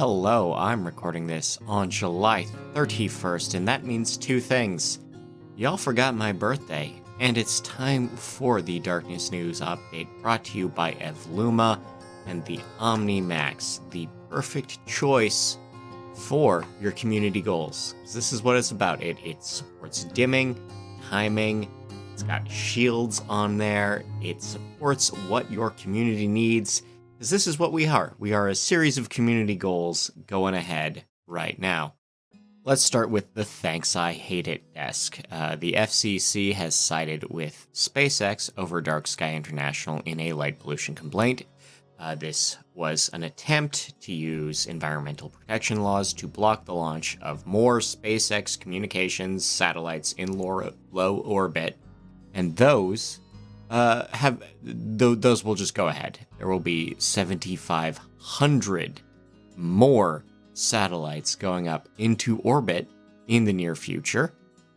Hello, I'm recording this on July 31st, and that means two things. Y'all forgot my birthday, and it's time for the Darkness News update brought to you by Evluma and the OmniMax, the perfect choice for your community goals. This is what it's about. It supports dimming, timing, it's got shields on there, it supports what your community needs. Because this is what we are. We are a series of community goals going ahead right now. Let's start with the Thanks I Hate It desk. The FCC has sided with SpaceX over Dark Sky International in a light pollution complaint. This was an attempt to use environmental protection laws to block the launch of more SpaceX communications satellites in low orbit, and those will just go ahead. There will be 7,500 more satellites going up into orbit in the near future.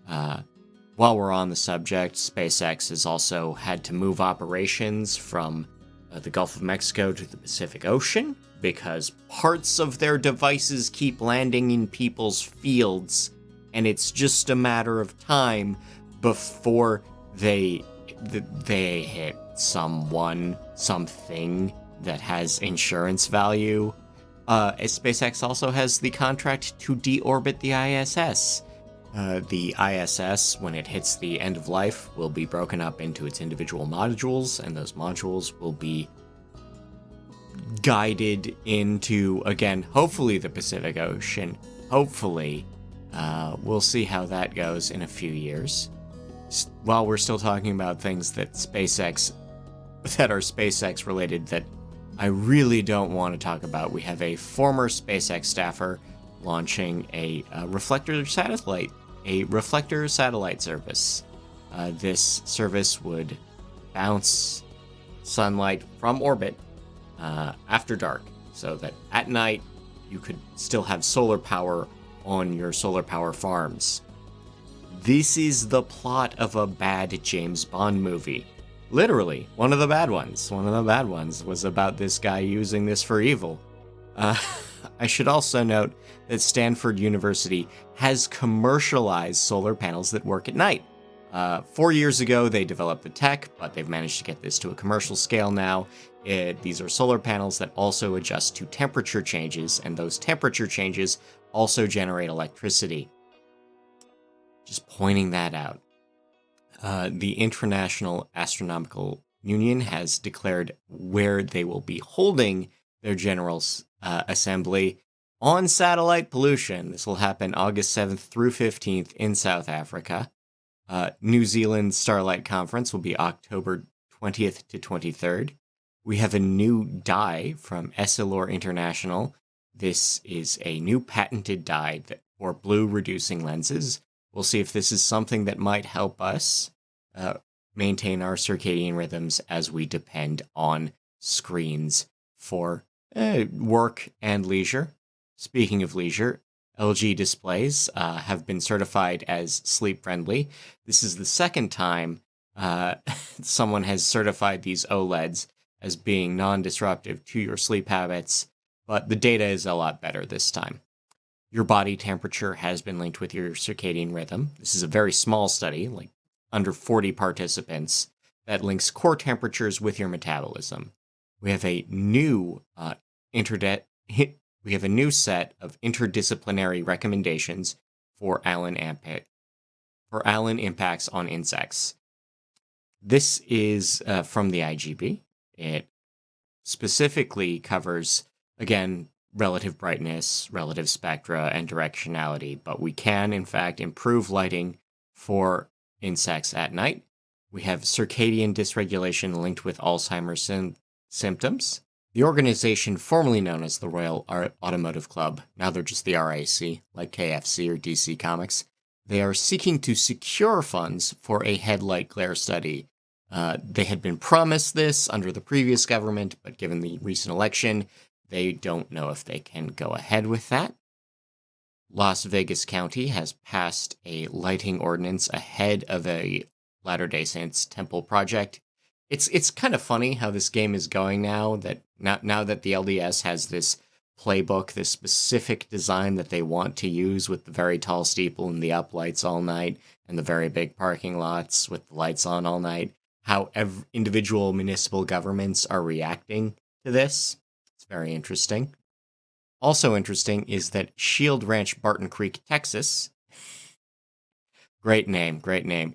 While we're on the subject, SpaceX has also had to move operations from the Gulf of Mexico to the Pacific Ocean because parts of their devices keep landing in people's fields, and it's just a matter of time before they hit something that has insurance value. SpaceX also has the contract to deorbit the ISS. The ISS, when it hits the end of life, will be broken up into its individual modules, and those modules will be guided into, again, hopefully the Pacific Ocean. Hopefully. We'll see how that goes in a few years. While we're still talking about things that are SpaceX related that I really don't want to talk about, we have a former SpaceX staffer launching a Reflector satellite service. This service would bounce sunlight from orbit after dark, so that at night you could still have solar power on your solar power farms. This is the plot of a bad James Bond movie. Literally, one of the bad ones. One of the bad ones was about this guy using this for evil. I should also note that Stanford University has commercialized solar panels that work at night. 4 years ago, they developed the tech, but they've managed to get this to a commercial scale now. These are solar panels that also adjust to temperature changes, and those temperature changes also generate electricity. Just pointing that out. The International Astronomical Union has declared where they will be holding their General Assembly on satellite pollution. This will happen August 7th through 15th in South Africa. New Zealand Starlight Conference will be October 20th to 23rd. We have a new dye from Essilor International. This is a new patented dye for blue reducing lenses. We'll see if this is something that might help us maintain our circadian rhythms as we depend on screens for work and leisure. Speaking of leisure, LG displays have been certified as sleep-friendly. This is the second time someone has certified these OLEDs as being non-disruptive to your sleep habits, but the data is a lot better this time. Your body temperature has been linked with your circadian rhythm. This is a very small study, like under 40 participants, that links core temperatures with your metabolism. We have a new set of interdisciplinary recommendations for Allen impacts on insects. This is from the IGB. It specifically covers, again, relative brightness, relative spectra, and directionality, but we can, in fact, improve lighting for insects at night. We have circadian dysregulation linked with Alzheimer's symptoms. The organization formerly known as the Royal Automotive Club, now they're just the RAC, like KFC or DC Comics, they are seeking to secure funds for a headlight glare study. They had been promised this under the previous government, but given the recent election, they don't know if they can go ahead with that. Las Vegas County has passed a lighting ordinance ahead of a Latter-day Saints temple project. It's kind of funny how this game is going now that the LDS has this playbook, this specific design that they want to use with the very tall steeple and the uplights all night and the very big parking lots with the lights on all night, how individual municipal governments are reacting to this. It's very interesting. Also interesting is that Shield Ranch, Barton Creek, Texas, great name,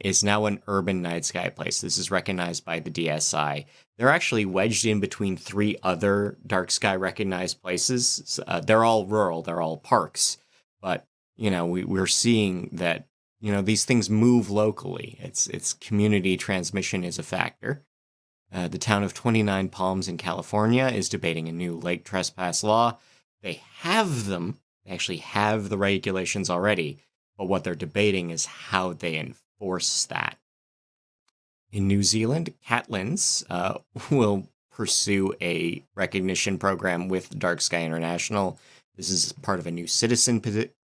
is now an urban night sky place. This is recognized by the DSI. They're actually wedged in between 3 other dark sky recognized places. They're all rural, they're all parks. But, we're seeing that, these things move locally. It's community transmission is a factor. The town of 29 Palms in California is debating a new lake trespass law. They have them. They actually have the regulations already. But what they're debating is how they enforce that. In New Zealand, Catlins will pursue a recognition program with Dark Sky International. This is part of a new citizen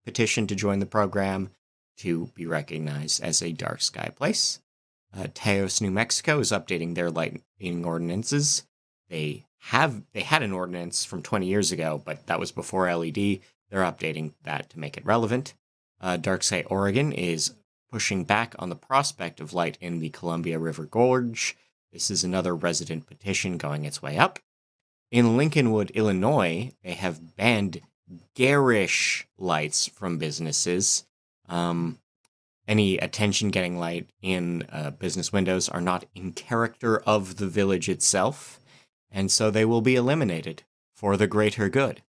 petition to join the program to be recognized as a dark sky place. Taos, New Mexico is updating their lighting ordinances. They had an ordinance from 20 years ago, but that was before LED. They're updating that to make it relevant. Dark Sky Oregon is pushing back on the prospect of light in the Columbia River Gorge. This is another resident petition going its way up. In Lincolnwood, Illinois, they have banned garish lights from businesses. Any attention-getting light in business windows are not in character of the village itself, and so they will be eliminated for the greater good.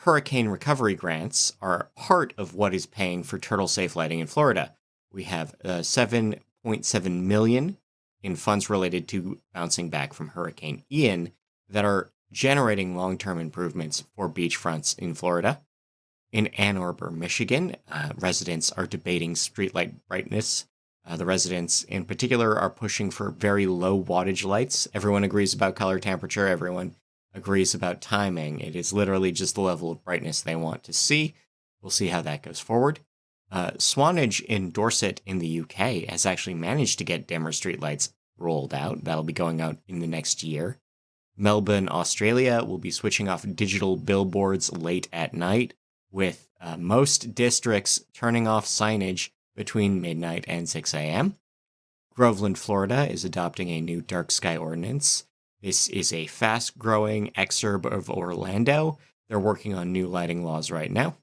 Hurricane recovery grants are part of what is paying for turtle-safe lighting in Florida. We have $7.7 million in funds related to bouncing back from Hurricane Ian that are generating long-term improvements for beachfronts in Florida. In Ann Arbor, Michigan, residents are debating streetlight brightness. The residents in particular are pushing for very low wattage lights. Everyone agrees about color temperature. Everyone agrees about timing. It is literally just the level of brightness they want to see. We'll see how that goes forward. Swanage in Dorset in the UK has actually managed to get dimmer streetlights rolled out. That'll be going out in the next year. Melbourne, Australia will be switching off digital billboards late at night, with most districts turning off signage between midnight and 6 a.m. Groveland, Florida is adopting a new dark sky ordinance. This is a fast-growing exurb of Orlando. They're working on new lighting laws right now.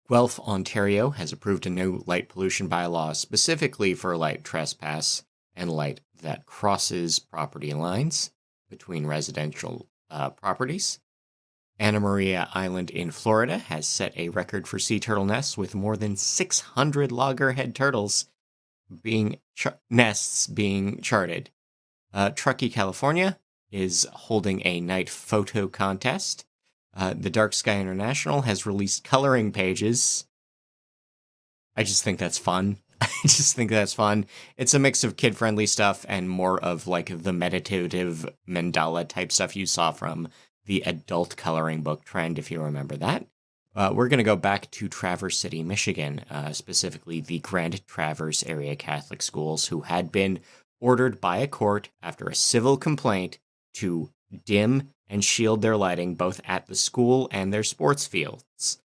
Guelph, Ontario has approved a new light pollution bylaw specifically for light trespass and light that crosses property lines between residential properties. Anna Maria Island in Florida has set a record for sea turtle nests with more than 600 loggerhead turtles nests being charted. Truckee, California is holding a night photo contest. The Dark Sky International has released coloring pages. I just think that's fun. It's a mix of kid-friendly stuff and more of like the meditative mandala type stuff you saw from the adult coloring book trend, if you remember that. We're going to go back to Traverse City, Michigan, specifically the Grand Traverse area Catholic schools, who had been ordered by a court after a civil complaint to dim and shield their lighting both at the school and their sports fields.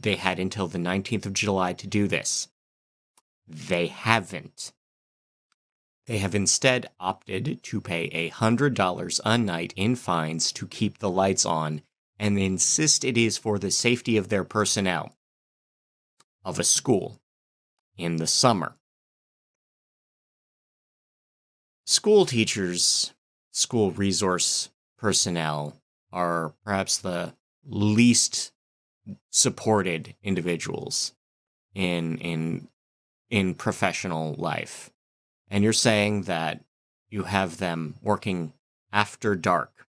They had until the 19th of July to do this. They haven't. They have instead opted to pay $100 a night in fines to keep the lights on and insist it is for the safety of their personnel of a school in the summer. School teachers, school resource personnel are perhaps the least supported individuals in professional life. And you're saying that you have them working after dark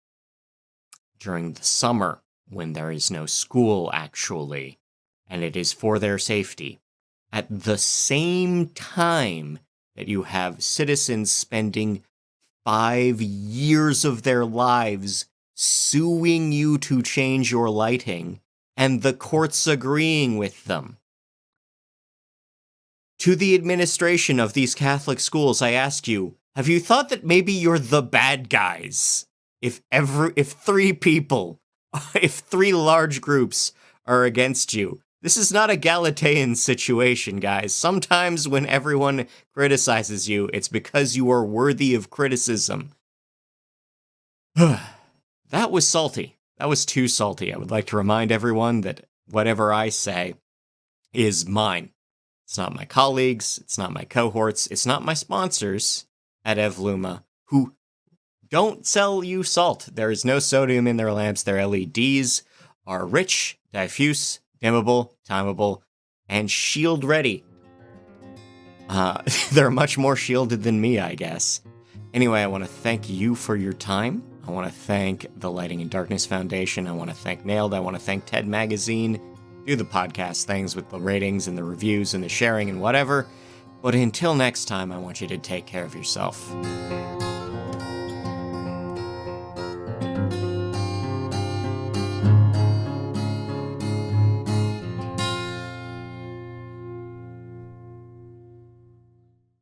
during the summer when there is no school actually, and it is for their safety, at the same time that you have citizens spending 5 years of their lives suing you to change your lighting, and the courts agreeing with them. To the administration of these Catholic schools, I ask you, have you thought that maybe you're the bad guys if three people, if three large groups are against you, this is not a Galatean situation, guys. Sometimes when everyone criticizes you, it's because you are worthy of criticism. That was salty. That was too salty. I would like to remind everyone that whatever I say is mine. It's not my colleagues, it's not my cohorts, it's not my sponsors at Evluma, who don't sell you salt. There is no sodium in their lamps. Their LEDs are rich, diffuse, dimmable, timable, and shield ready. They're much more shielded than me, I guess. Anyway, I want to thank you for your time. I want to thank the Lighting and Darkness Foundation. I want to thank Nailed. I want to thank TED Magazine. Do the podcast things with the ratings and the reviews and the sharing and whatever. But until next time, I want you to take care of yourself.